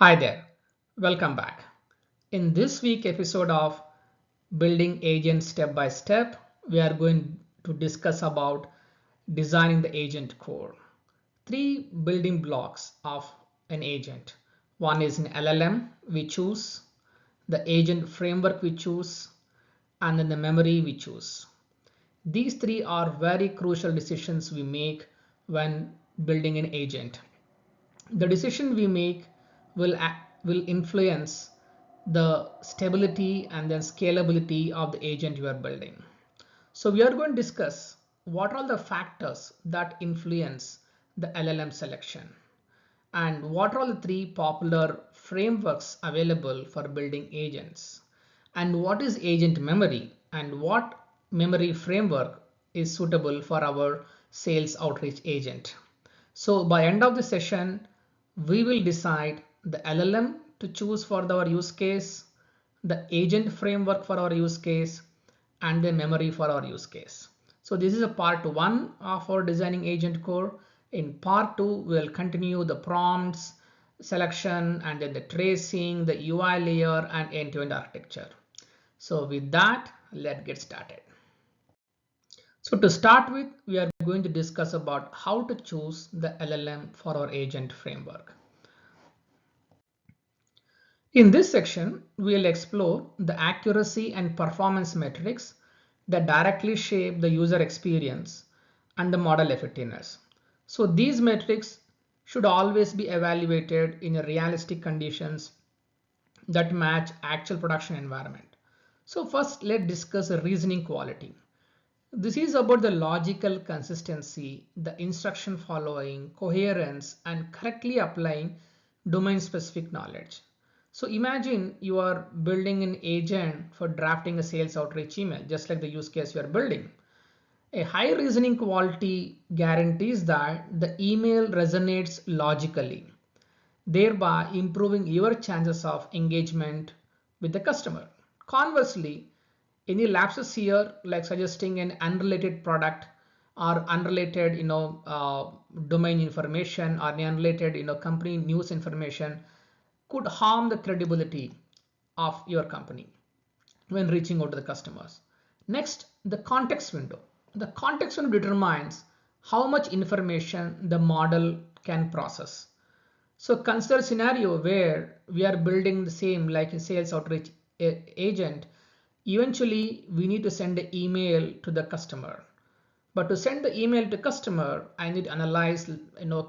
Hi there, welcome back. In this week episode of Building Agents Step by Step, we are going to discuss about designing the agent core. Three building blocks of an agent. One is an LLM we choose, the agent framework we choose, and then the memory we choose. These three are very crucial decisions we make when building an agent. The decision we make will influence the stability and then scalability of the agent you are building. So we are going to discuss what are the factors that influence the LLM selection and what are the three popular frameworks available for building agents and what is agent memory and what memory framework is suitable for our sales outreach agent. So by end of the session, we will decide the LLM to choose for our use case, the agent framework for our use case, and the memory for our use case. So this is a part one of our designing agent core. In part two, we'll continue the prompts, selection, and then the tracing, the UI layer, and end-to-end architecture. So with that, let's get started. So to start with, we are going to discuss about how to choose the LLM for our agent framework. In this section, we'll explore the accuracy and performance metrics that directly shape the user experience and the model effectiveness. So these metrics should always be evaluated in realistic conditions that match actual production environment. So first, let's discuss the reasoning quality. This is about the logical consistency, the instruction following, coherence, and correctly applying domain-specific knowledge. So imagine you are building an agent for drafting a sales outreach email, just like the use case you are building. A high reasoning quality guarantees that the email resonates logically, thereby improving your chances of engagement with the customer. Conversely, any lapses here, like suggesting an unrelated product or unrelated, domain information or unrelated, company news information, could harm the credibility of your company when reaching out to the customers. Next, the context window. The context window determines how much information the model can process. So consider a scenario where we are building the same like a sales outreach agent. Eventually, we need to send an email to the customer. But to send the email to customer, I need to analyze,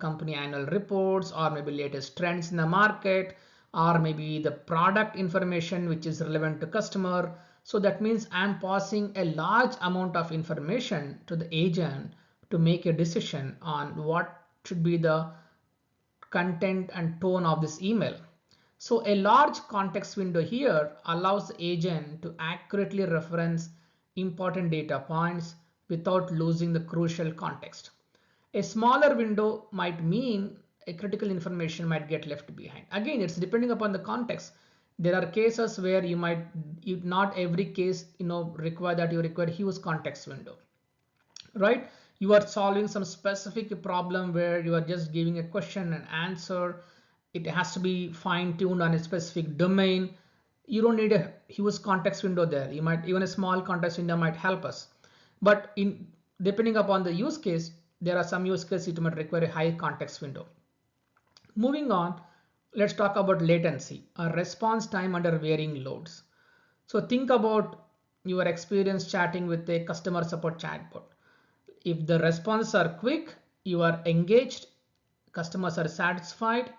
company annual reports or maybe latest trends in the market or maybe the product information which is relevant to customer. So that means I'm passing a large amount of information to the agent to make a decision on what should be the content and tone of this email. So a large context window here allows the agent to accurately reference important data points without losing the crucial context. A smaller window might mean a critical information might get left behind. Again, it's depending upon the context. There are cases where not every case, require that you require huge context window, right? You are solving some specific problem where you are just giving a question and answer. It has to be fine-tuned on a specific domain. You don't need a huge context window there. You might even a small context window might help us. But in depending upon the use case, there are some use cases it might require a high context window. Moving on, let's talk about latency or response time under varying loads. So think about your experience chatting with a customer support chatbot. If the responses are quick, you are engaged, customers are satisfied,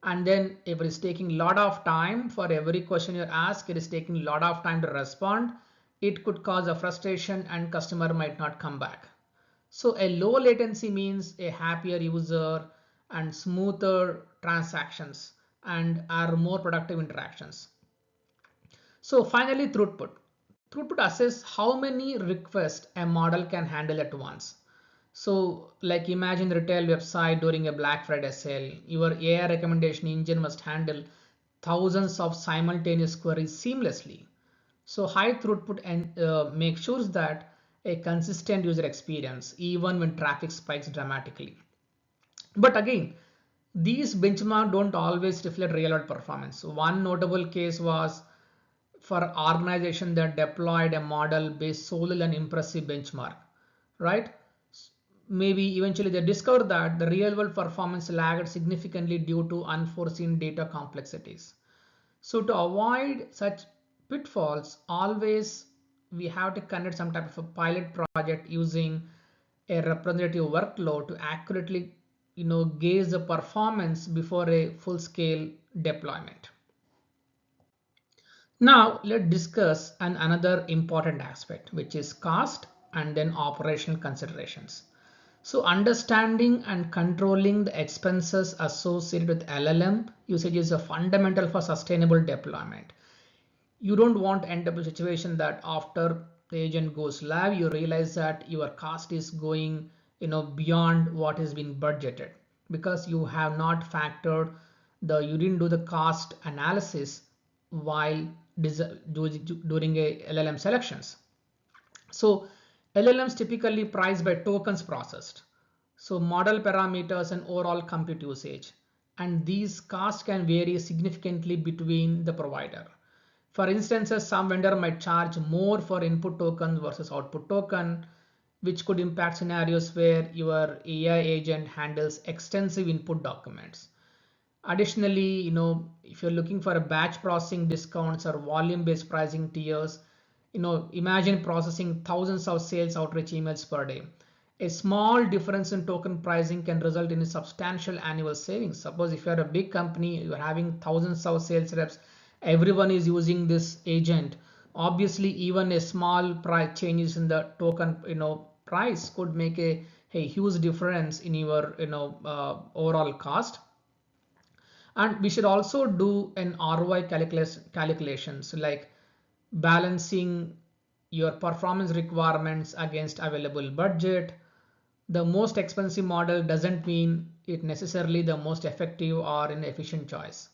and then if it is taking a lot of time for every question you ask, it is taking a lot of time to respond, it could cause a frustration and customer might not come back. So a low latency means a happier user and smoother transactions and are more productive interactions. So finally, throughput. Throughput assess how many requests a model can handle at once. So like imagine the retail website during a Black Friday sale, your AI recommendation engine must handle thousands of simultaneous queries seamlessly. So high throughput and make sure that a consistent user experience even when traffic spikes dramatically. But again, These benchmarks don't always reflect real world performance. One notable case was for organization that deployed a model based solely on impressive benchmark, right? Maybe eventually they discovered that the real world performance lagged significantly due to unforeseen data complexities. So to avoid such pitfalls, always we have to conduct some type of a pilot project using a representative workload to accurately gauge the performance before a full scale deployment. Now let's discuss another important aspect, which is cost and then operational considerations. So understanding and controlling the expenses associated with LLM usage is a fundamental for sustainable deployment. You don't want to end up in a situation that after the agent goes live, you realize that your cost is going beyond what has been budgeted because you have not factored you didn't do the cost analysis while during a LLM selections. So LLMs typically priced by tokens processed, so model parameters and overall compute usage, and these costs can vary significantly between the provider. For instance, some vendor might charge more for input token versus output token, which could impact scenarios where your AI agent handles extensive input documents. Additionally, if you're looking for a batch processing discounts or volume-based pricing tiers, imagine processing thousands of sales outreach emails per day. A small difference in token pricing can result in a substantial annual savings. Suppose if you're a big company, you're having thousands of sales reps, everyone is using this agent. Obviously, even a small price changes in the token, price could make a huge difference in your, overall cost. And we should also do an ROI calculations like balancing your performance requirements against available budget. The most expensive model doesn't mean it necessarily the most effective or an efficient choice.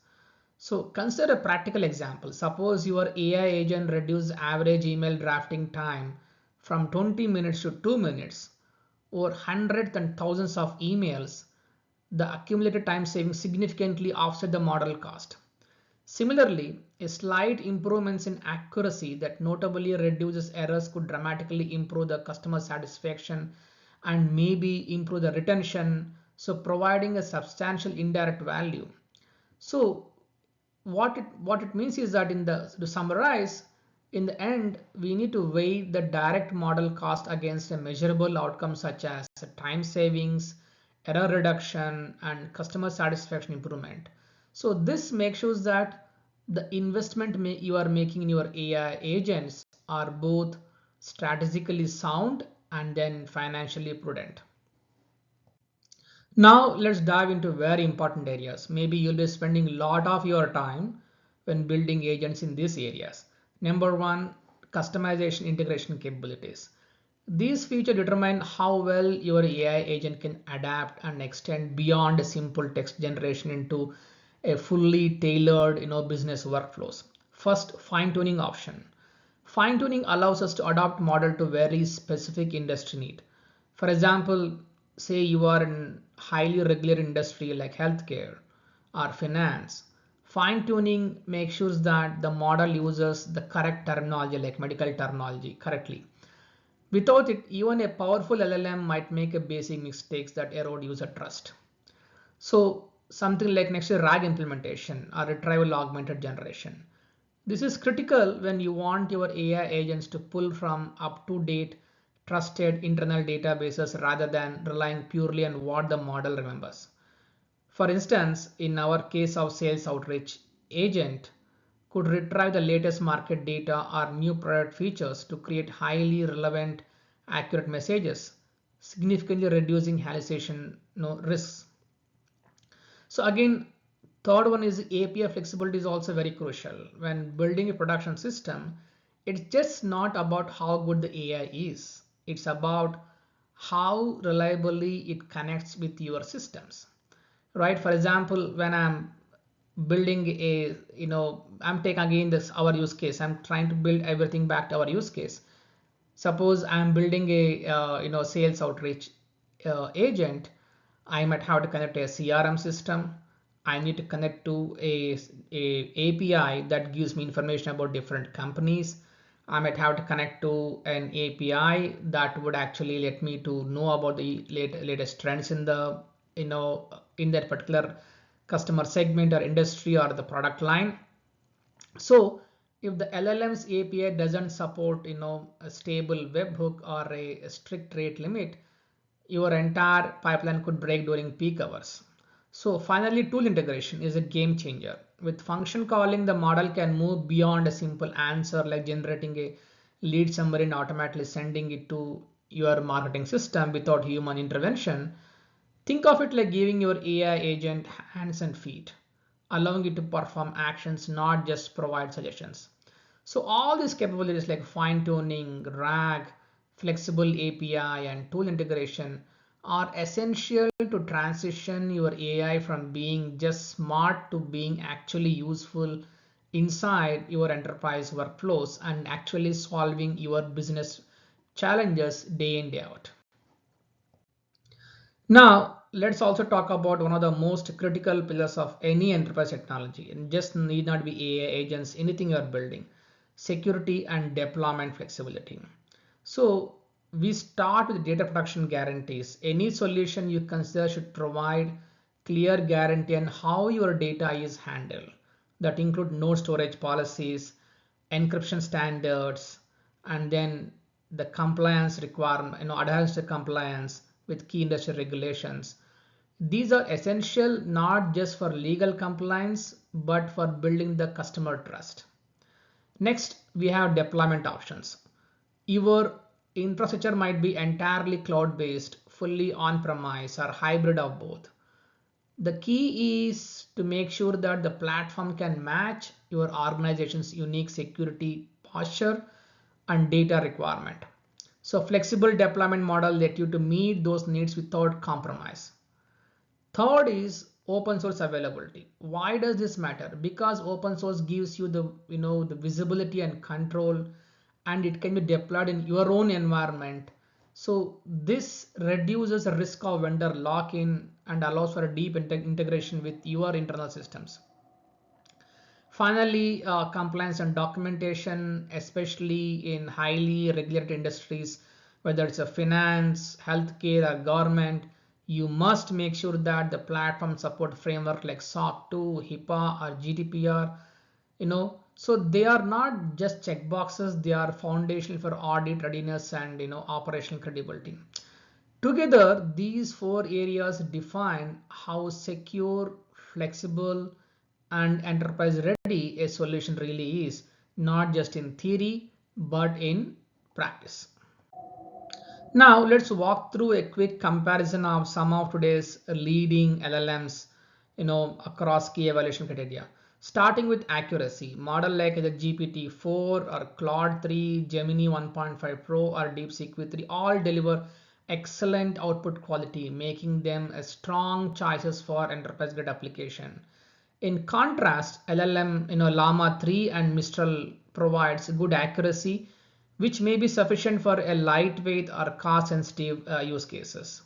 So consider a practical example. Suppose your AI agent reduces average email drafting time from 20 minutes to 2 minutes, or hundreds and thousands of emails. The accumulated time savings significantly offset the model cost. Similarly, a slight improvements in accuracy that notably reduces errors could dramatically improve the customer satisfaction and maybe improve the retention, so providing a substantial indirect value. So what it means is that to summarize, in the end, we need to weigh the direct model cost against a measurable outcome such as time savings, error reduction, and customer satisfaction improvement. So this makes sure that the investment you are making in your AI agents are both strategically sound and then financially prudent. Now let's dive into very important areas. Maybe you'll be spending a lot of your time when building agents in these areas. Number one, customization integration capabilities. These features determine how well your AI agent can adapt and extend beyond a simple text generation into a fully tailored, business workflows. First, fine-tuning option. Fine-tuning allows us to adapt model to very specific industry need. For example, say you are in highly regulated industry like healthcare or finance. Fine-tuning makes sure that the model uses the correct terminology like medical terminology correctly. Without it, even a powerful LLM might make a basic mistakes that erode user trust. So something like next to RAG implementation or retrieval augmented generation. This is critical when you want your AI agents to pull from up-to-date trusted internal databases rather than relying purely on what the model remembers. For instance, in our case of sales outreach agent could retrieve the latest market data or new product features to create highly relevant, accurate messages, significantly reducing hallucination risks. So again, third one is API flexibility is also very crucial. When building a production system, it's just not about how good the AI is. It's about how reliably it connects with your systems, right? For example, when I'm building I'm taking again this our use case. I'm trying to build everything back to our use case. Suppose I'm building a sales outreach agent. I might have to connect to a CRM system. I need to connect to a API that gives me information about different companies. I might have to connect to an API that would actually let me to know about the latest trends in the in that particular customer segment or industry or the product line. So if the LLM's API doesn't support a stable webhook or a strict rate limit, your entire pipeline could break during peak hours. So finally, tool integration is a game changer. With function calling, the model can move beyond a simple answer like generating a lead summary and automatically sending it to your marketing system without human intervention. Think of it like giving your AI agent hands and feet, allowing it to perform actions, not just provide suggestions. So all these capabilities like fine tuning, RAG, flexible API, and tool integration are essential to transition your AI from being just smart to being actually useful inside your enterprise workflows and actually solving your business challenges day in, day out. Now, let's also talk about one of the most critical pillars of any enterprise technology, and just need not be AI agents, anything you're building, security and deployment flexibility. So we start with data protection guarantees. Any solution you consider should provide clear guarantee on how your data is handled. That include no storage policies, encryption standards, and then the compliance requirement, adherence to compliance with key industry regulations. These are essential not just for legal compliance, but for building the customer trust. Next, we have deployment options. Your infrastructure might be entirely cloud-based, fully on-premise, or hybrid of both. The key is to make sure that the platform can match your organization's unique security posture and data requirement. So flexible deployment model let you to meet those needs without compromise. Third is open source availability. Why does this matter? Because open source gives you the visibility and control, and it can be deployed in your own environment. So this reduces the risk of vendor lock-in and allows for a deep integration with your internal systems. Finally, compliance and documentation, especially in highly regulated industries, whether it's a finance, healthcare, or government, you must make sure that the platform support framework like SOC 2, HIPAA, or GDPR. So they are not just checkboxes; they are foundational for audit readiness and operational credibility. Together, these four areas define how secure, flexible, and enterprise ready a solution really is, not just in theory, but in practice. Now, let's walk through a quick comparison of some of today's leading LLMs, across key evaluation criteria. Starting with accuracy, model like the GPT-4 or Claude 3, Gemini 1.5 Pro or DeepSeek V3 all deliver excellent output quality, making them a strong choices for enterprise-grade application. In contrast, LLM, Llama 3 and Mistral provides good accuracy, which may be sufficient for a lightweight or cost-sensitive use cases.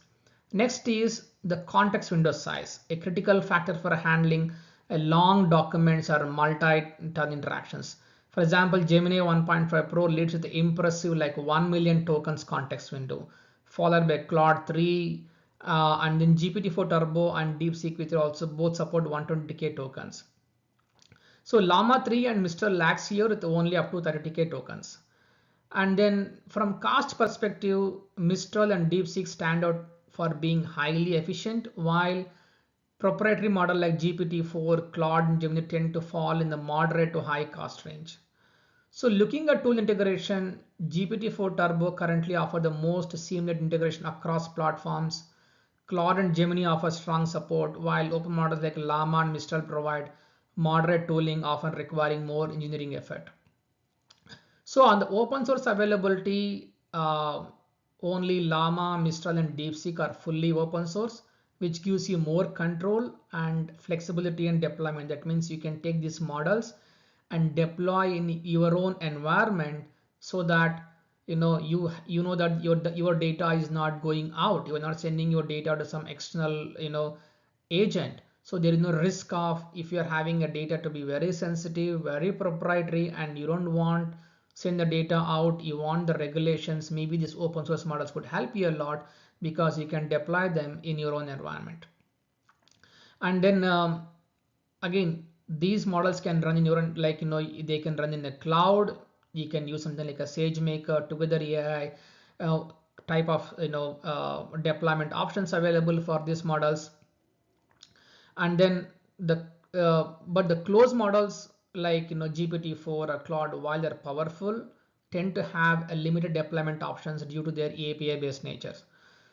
Next is the context window size, a critical factor for handling long documents or multi-turn interactions. For example, Gemini 1.5 Pro leads with the impressive like 1 million tokens context window, followed by Claude 3, and then GPT-4 Turbo and DeepSeek, which also both support 120k tokens. So Llama 3 and Mistral lacks here with only up to 30k tokens. And then from cost perspective, Mistral and DeepSeek stand out for being highly efficient, while proprietary model like GPT-4, Claude, and Gemini tend to fall in the moderate to high cost range. So looking at tool integration, GPT-4 Turbo currently offers the most seamless integration across platforms. Claude and Gemini offer strong support, while open models like Llama and Mistral provide moderate tooling, often requiring more engineering effort. So on the open source availability, only Llama, Mistral, and DeepSeek are fully open source, which gives you more control and flexibility in deployment. That means you can take these models and deploy in your own environment so that you know that your data is not going out, you are not sending your data to some external agent. So there is no risk of, if you are having a data to be very sensitive, very proprietary, and you don't want send the data out, you want the regulations, maybe these open source models could help you a lot, because you can deploy them in your own environment. And then again, these models can run in your own, like they can run in the cloud. You can use something like a SageMaker, Together AI type of deployment options available for these models. And then the but the closed models like GPT-4 or Claude, while they're powerful, tend to have a limited deployment options due to their API based natures.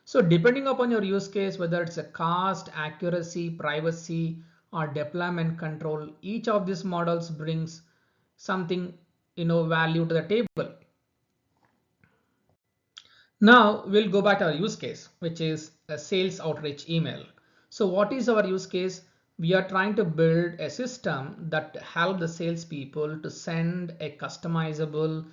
So depending upon your use case, whether it's a cost, accuracy, privacy, or deployment control, each of these models brings something value to the table. Now we'll go back to our use case, which is a sales outreach email. So what is our use case? We are trying to build a system that help the salespeople to send a customizable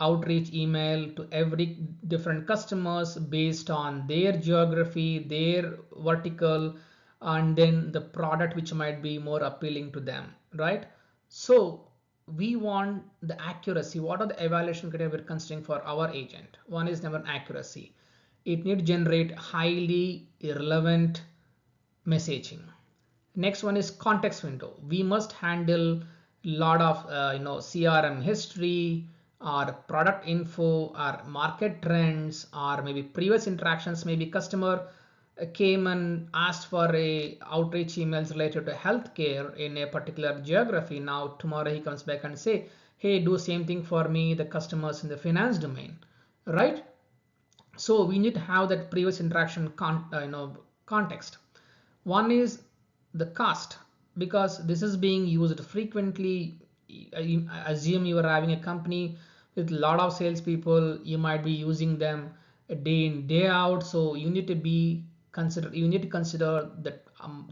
outreach email to every different customers based on their geography, their vertical, and then the product which might be more appealing to them, right? So we want the accuracy. What are the evaluation criteria we're considering for our agent? One is number one, accuracy. It need to generate highly irrelevant messaging. Next one is context window. We must handle a lot of CRM history or product info or market trends or maybe previous interactions. Maybe customer came and asked for a outreach emails related to healthcare in a particular geography. Now tomorrow he comes back and say, hey, do same thing for me, the customers in the finance domain, right? So we need to have that previous interaction context. One is the cost, because this is being used frequently. I assume you are having a company with a lot of salespeople. You might be using them day in day out. So you need to be consider. You need to consider that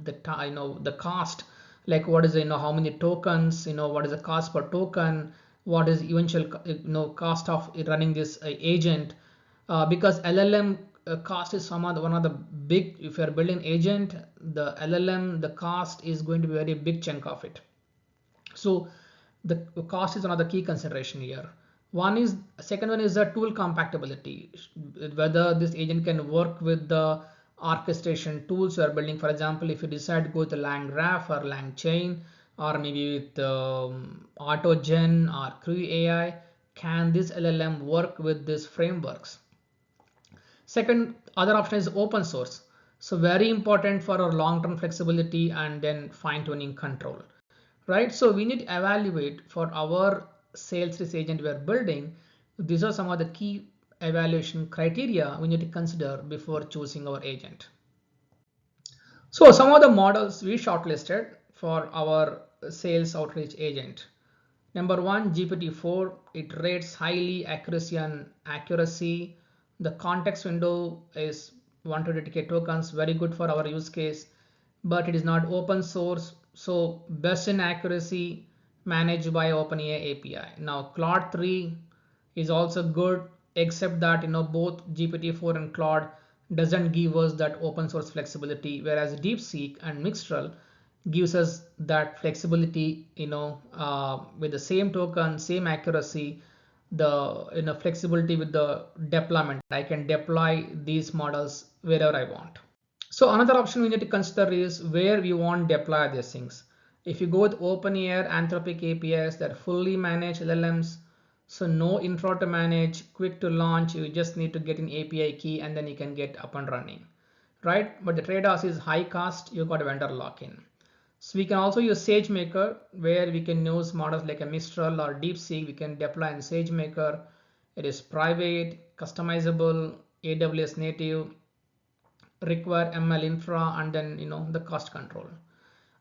the cost, like what is how many tokens, what is the cost per token, what is eventual cost of running this agent, because LLM cost is one of the big. If you are building agent, the LLM, the cost is going to be a very big chunk of it. So the cost is another key consideration here. Second one is the tool compatibility, whether this agent can work with the orchestration tools you are building. For example, if you decide to go with the LangGraph or LangChain, or maybe with AutoGen or Crue AI, can this LLM work with these frameworks? Second, other option is open source. So very important for our long-term flexibility and then fine-tuning control, right? So we need to evaluate for our sales risk agent we are building. These are some of the key evaluation criteria we need to consider before choosing our agent. So some of the models we shortlisted for our sales outreach agent. Number one, GPT-4, it rates highly accuracy. The context window is 120k tokens, very good for our use case, but it is not open source. So best in accuracy, managed by OpenAI API. Now Claude 3 is also good, except that both GPT-4 and Claude doesn't give us that open source flexibility, whereas DeepSeek and Mixtral gives us that flexibility, with the same token, same accuracy, the flexibility with the deployment. I can deploy these models wherever I want. So another option we need to consider is where we want to deploy these things. If you go with OpenAI, Anthropic APIs, they're fully managed LLMs. So no infra to manage, quick to launch. You just need to get an API key and then you can get up and running, right? But the trade-off is high cost. You got a vendor lock-in. So we can also use SageMaker, where we can use models like a Mistral or DeepSeek. We can deploy in SageMaker. It is private, customizable, AWS native, require ML infra, and then the cost control.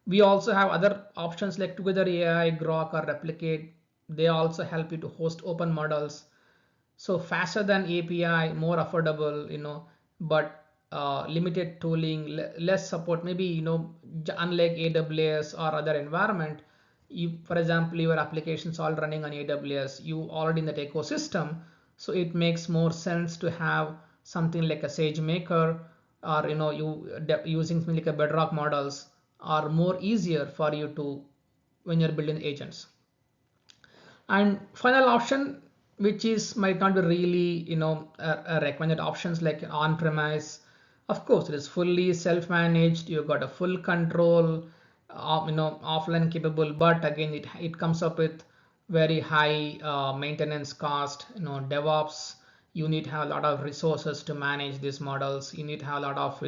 We also have other options like Together AI, Grok, or Replicate. They also help you to host open models. So faster than API, more affordable, but limited tooling, less support. Maybe unlike AWS or other environment, for example, your applications all running on AWS, you already in that ecosystem. So it makes more sense to have something like a SageMaker, or using something like a Bedrock models are more easier for you to when you're building agents. And final option, which is might not be really a recommended options, like on-premise. Of course, it is fully self-managed. You got a full control, offline capable, but again, it comes up with very high maintenance cost. DevOps. You need to have a lot of resources to manage these models. You need to have a lot of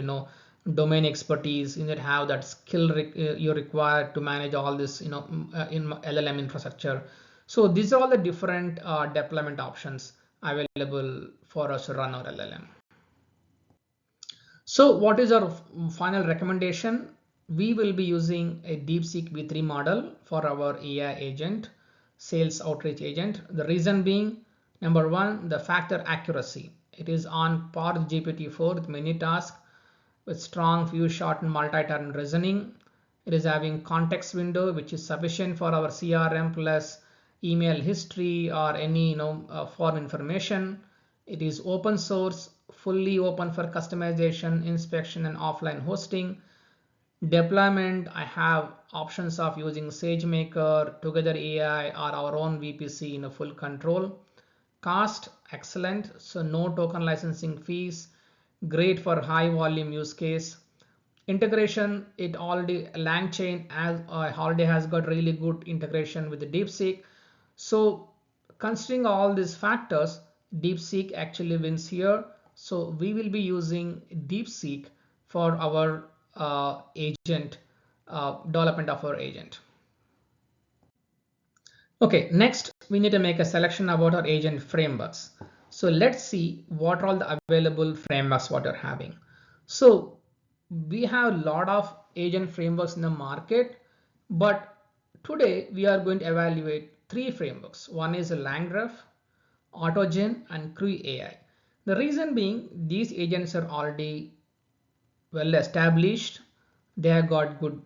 domain expertise. You need to have that skill you require to manage all this in LLM infrastructure. So these are all the different deployment options available for us to run our LLM. So what is our final recommendation? We will be using a DeepSeek V3 model for our AI agent, sales outreach agent. The reason being, number one, the factor accuracy. It is on par with GPT-4 with many tasks, with strong few short and multi-turn reasoning. It is having context window, which is sufficient for our CRM plus email history or any form information. It is open source, fully open for customization, inspection, and offline hosting. Deployment, I have options of using SageMaker, Together AI, or our own VPC in a full control. Cost, excellent, so no token licensing fees, great for high volume use case. Integration, it already LangChain already has got really good integration with the DeepSeek. So considering all these factors, DeepSeek actually wins here. So we will be using DeepSeek for our agent development of our agent. Okay, next we need to make a selection about our agent frameworks. So let's see what are all the available frameworks what you're having. So we have a lot of agent frameworks in the market, but today we are going to evaluate three frameworks. One is a LangGraph, AutoGen, and Crue AI. The reason being, these agents are already well established. They have got good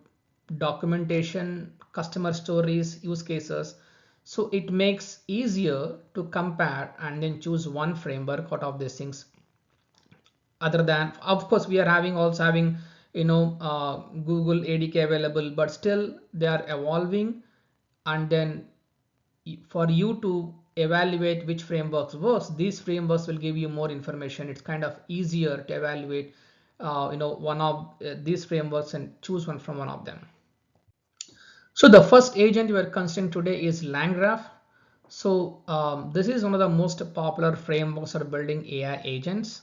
documentation, customer stories, use cases. So it makes easier to compare and then choose one framework out of these things. Other than, of course, we are also having Google ADK available, but still they are evolving. And then for you to evaluate which frameworks works, these frameworks will give you more information. It's kind of easier to evaluate one of these frameworks and choose one from one of them. So the first agent we are considering today is LangGraph. So this is one of the most popular frameworks for building AI agents.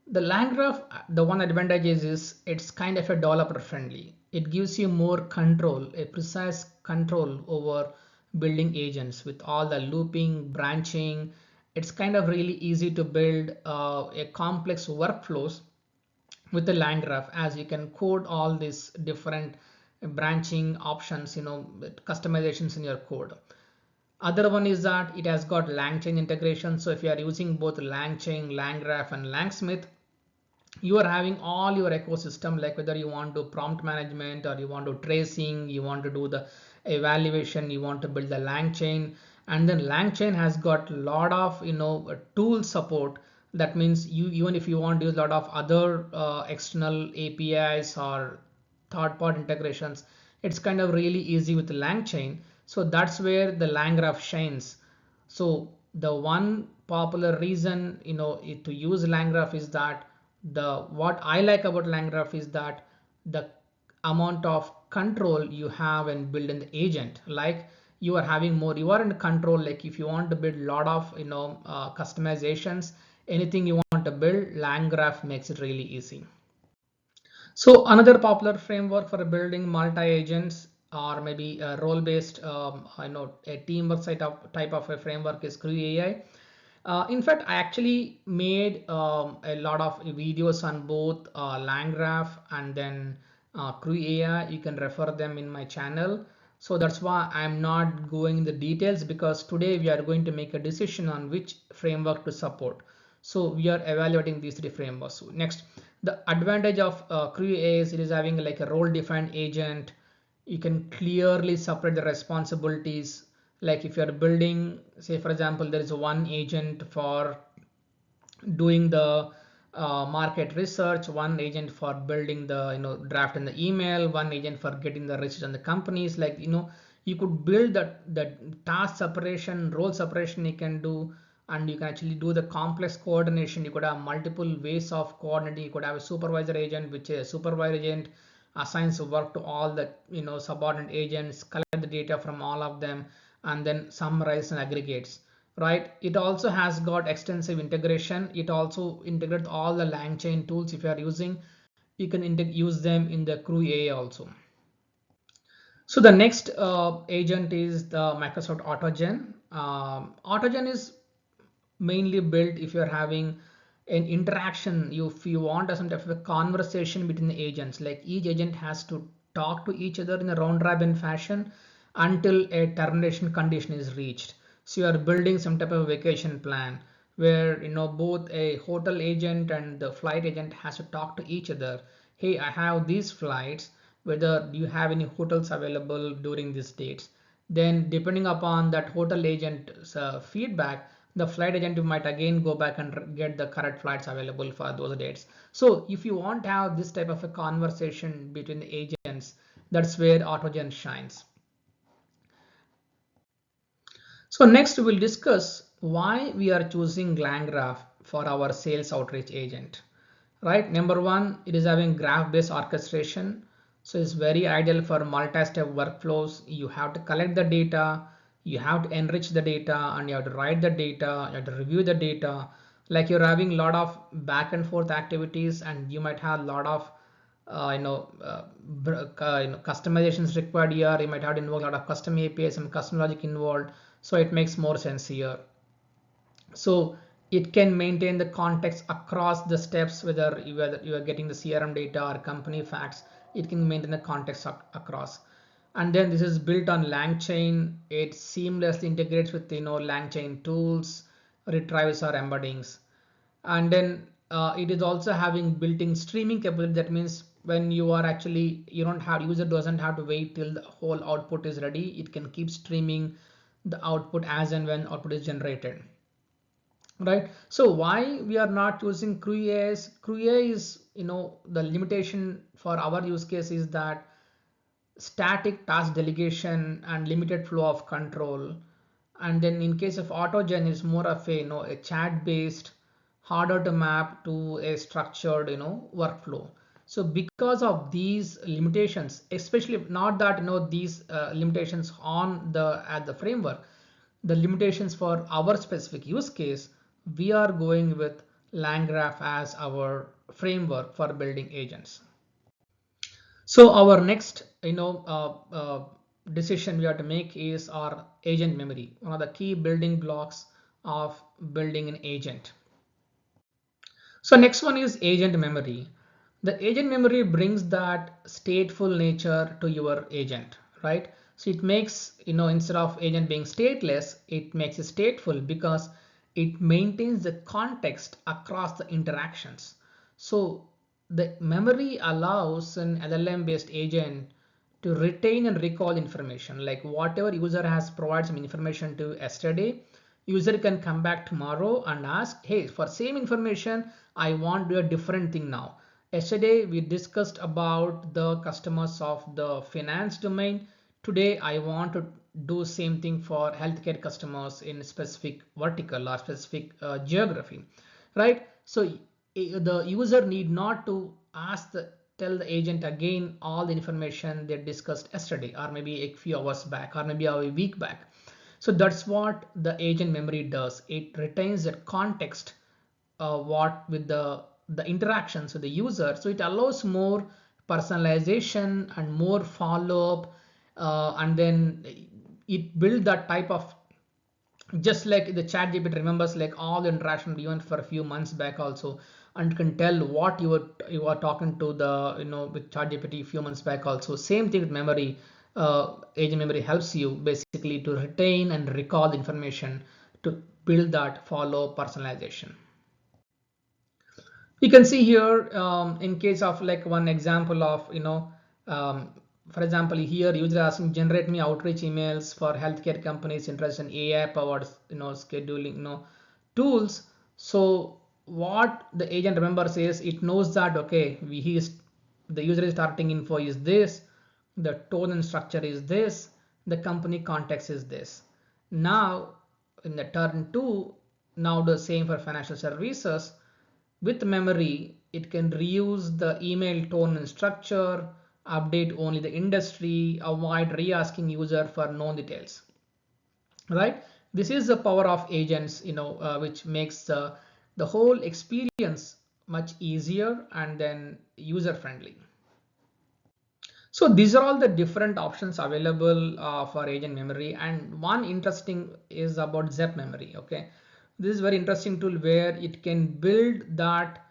The LangGraph, the one advantage is it's kind of a developer friendly. It gives you more control, a precise control over building agents with all the looping, branching. It's kind of really easy to build a complex workflows with the LangGraph, as you can code all these different branching options, customizations in your code. Other one is that it has got LangChain integration. So if you are using both LangChain, LangGraph, and Langsmith, you are having all your ecosystem, like whether you want to prompt management or you want to tracing, you want to do the evaluation, you want to build the LangChain. And then LangChain has got a lot of tool support. That means you, even if you want to use a lot of other external APIs or third-party integrations, it's kind of really easy with the LangChain. So that's where the LangGraph shines. So the one popular reason to use LangGraph is that what I like about LangGraph is that the amount of control you have in building the agent, like you are having more, you are in control. Like if you want to build a lot of customizations, anything you want to build, LangGraph makes it really easy. So another popular framework for building multi-agents or maybe a role-based, a teamwork type of a framework is Crue AI. In fact, I actually made a lot of videos on both LangGraph and then Crue AI. You can refer them in my channel. So that's why I'm not going in the details, because today we are going to make a decision on which framework to support. So we are evaluating these three frameworks. Next, the advantage of Crue AI is it is having like a role defined agent. You can clearly separate the responsibilities. Like if you're building, say for example, there is one agent for doing the market research, one agent for building the draft in the email, one agent for getting the research on the companies. Like you could build that task separation, role separation you can do, and you can actually do the complex coordination. You could have multiple ways of coordinating. You could have a supervisor agent, which is a supervisor agent assigns work to all the subordinate agents, collect the data from all of them, and then summarize and aggregates, right? It also has got extensive integration. It also integrates all the LangChain tools. If you are using, you can use them in the Crew AI also. So the next agent is the Microsoft AutoGen. AutoGen is mainly built if you're having an interaction. If you want some type of a conversation between the agents, like each agent has to talk to each other in a round robin fashion until a termination condition is reached. So you are building some type of vacation plan where both a hotel agent and the flight agent has to talk to each other. Hey, I have these flights, whether do you have any hotels available during these dates. Then depending upon that hotel agent's feedback, the flight agent might again go back and get the correct flights available for those dates. So if you want to have this type of a conversation between the agents, that's where AutoGen shines. So next we'll discuss why we are choosing LangGraph for our sales outreach agent. Right, number one, it is having graph-based orchestration. So it's very ideal for multi-step workflows. You have to collect the data, you have to enrich the data, and you have to write the data, you have to review the data. Like you're having a lot of back and forth activities, and you might have a lot of customizations required here. You might have to involve a lot of custom APIs, some custom logic involved. So it makes more sense here. So it can maintain the context across the steps, whether you are getting the CRM data or company facts. It can maintain the context across. And then this is built on LangChain. It seamlessly integrates with LangChain tools, retrieves or embeddings. And then it is also having built-in streaming capability. That means when you are actually, you don't have, user doesn't have to wait till the whole output is ready. It can keep streaming the output as and when output is generated, right? So why we are not using Crew AI? Crew AI is, the limitation for our use case is that static task delegation and limited flow of control. And then in case of AutoGen, is more of a a chat based, harder to map to a structured workflow. So because of these limitations, especially not that these limitations on the at the framework, the limitations for our specific use case, we are going with LangGraph as our framework for building agents. So our next, decision we have to make is our agent memory, one of the key building blocks of building an agent. So next one is agent memory. The agent memory brings that stateful nature to your agent, right? So it makes, instead of agent being stateless, it makes it stateful because it maintains the context across the interactions. So the memory allows an LLM based agent to retain and recall information, like whatever user has provided some information to yesterday, user can come back tomorrow and ask, hey, for same information I want to do a different thing now. Yesterday we discussed about the customers of the finance domain. Today I want to do same thing for healthcare customers in specific vertical or specific geography, right? So the user need not to tell the agent again all the information they discussed yesterday, or maybe a few hours back, or maybe a week back. So that's what the agent memory does. It retains that context, what with the interactions with the user. So it allows more personalization and more follow-up, and then it builds that type of, just like the chat GPT remembers like all the interaction even for a few months back also, and can tell what you are talking to the with chat GPT a few months back also. Same thing with memory. Agent memory helps you basically to retain and recall information to build that follow personalization. You can see here, in case of like one example of um, For example, here user asking generate me outreach emails for healthcare companies interested in AI powered scheduling tools. So what the agent remembers is it knows that okay, the user is targeting info is this, the tone and structure is this, the company context is this. Now in the turn 2, now the same for financial services. With memory, it can reuse the email tone and structure, update only the industry, avoid re-asking user for known details. Right? This is the power of agents, which makes the whole experience much easier and then user friendly. So these are all the different options available for agent memory, and one interesting is about Zep memory. Okay, this is very interesting tool where it can build that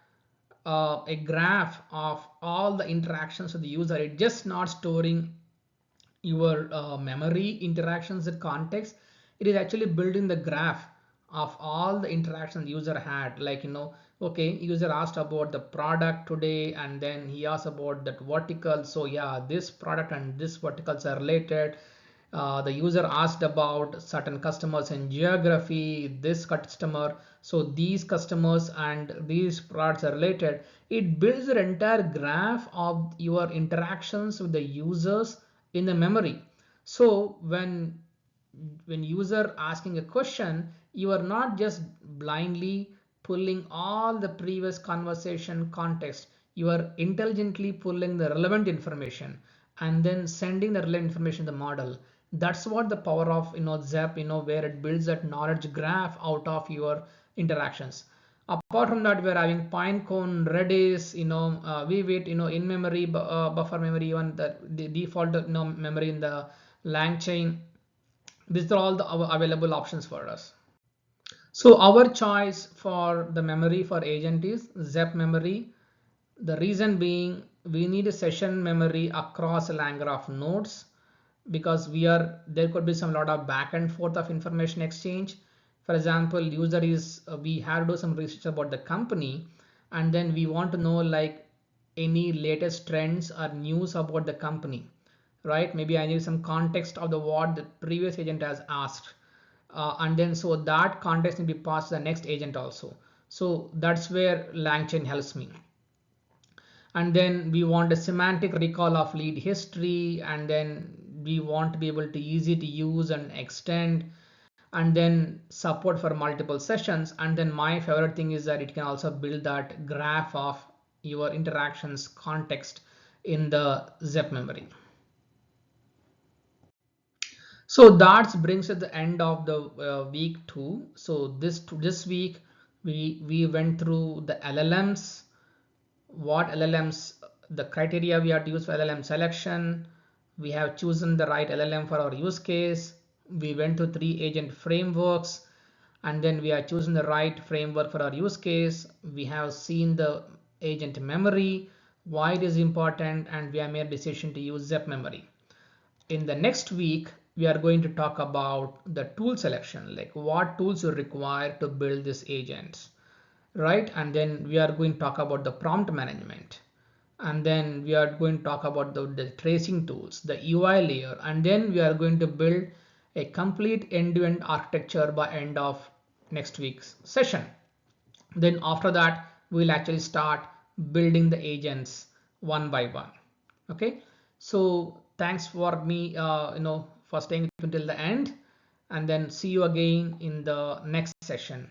a graph of all the interactions of the user. It just not storing your memory interactions in context. It is actually building the graph of all the interactions the user had, like okay, user asked about the product today and then he asked about that vertical, so yeah, this product and this verticals are related. The user asked about certain customers in geography, this customer, so these customers and these products are related. It builds an entire graph of your interactions with the users in the memory. So when user asking a question, you are not just blindly pulling all the previous conversation context. You are intelligently pulling the relevant information and then sending the relevant information to the model. That's what the power of Zep, where it builds that knowledge graph out of your interactions. Apart from that, we're having Pinecone, Redis, Vivid, in memory, buffer memory, even the default memory in the LangChain. These are all the available options for us. So our choice for the memory for agent is Zep memory. The reason being we need a session memory across a LangGraph nodes, because there could be some lot of back and forth of information exchange. For example, user is we have to do some research about the company, and then we want to know like any latest trends or news about the company, right? Maybe I need some context of the what the previous agent has asked, and then so that context will be passed to the next agent also. So that's where LangChain helps me. And then we want a semantic recall of lead history, and then we want to be able to easy to use and extend, and then support for multiple sessions. And then my favorite thing is that it can also build that graph of your interactions context in the Zep memory. So that brings us the end of the week 2. So this week we went through the LLMs, what LLMs, the criteria we have to use for LLM selection. We have chosen the right LLM for our use case. We went to 3 agent frameworks, and then we have chosen the right framework for our use case. We have seen the agent memory, why it is important, and we have made a decision to use Zep memory. In the next week, we are going to talk about the tool selection, like what tools you require to build these agents, right? And then we are going to talk about the prompt management, and then we are going to talk about the tracing tools, the UI layer, and then we are going to build a complete end-to-end architecture by end of next week's session. Then after that, we'll actually start building the agents one by one. Okay, so thanks for me for staying until the end, and then see you again in the next session.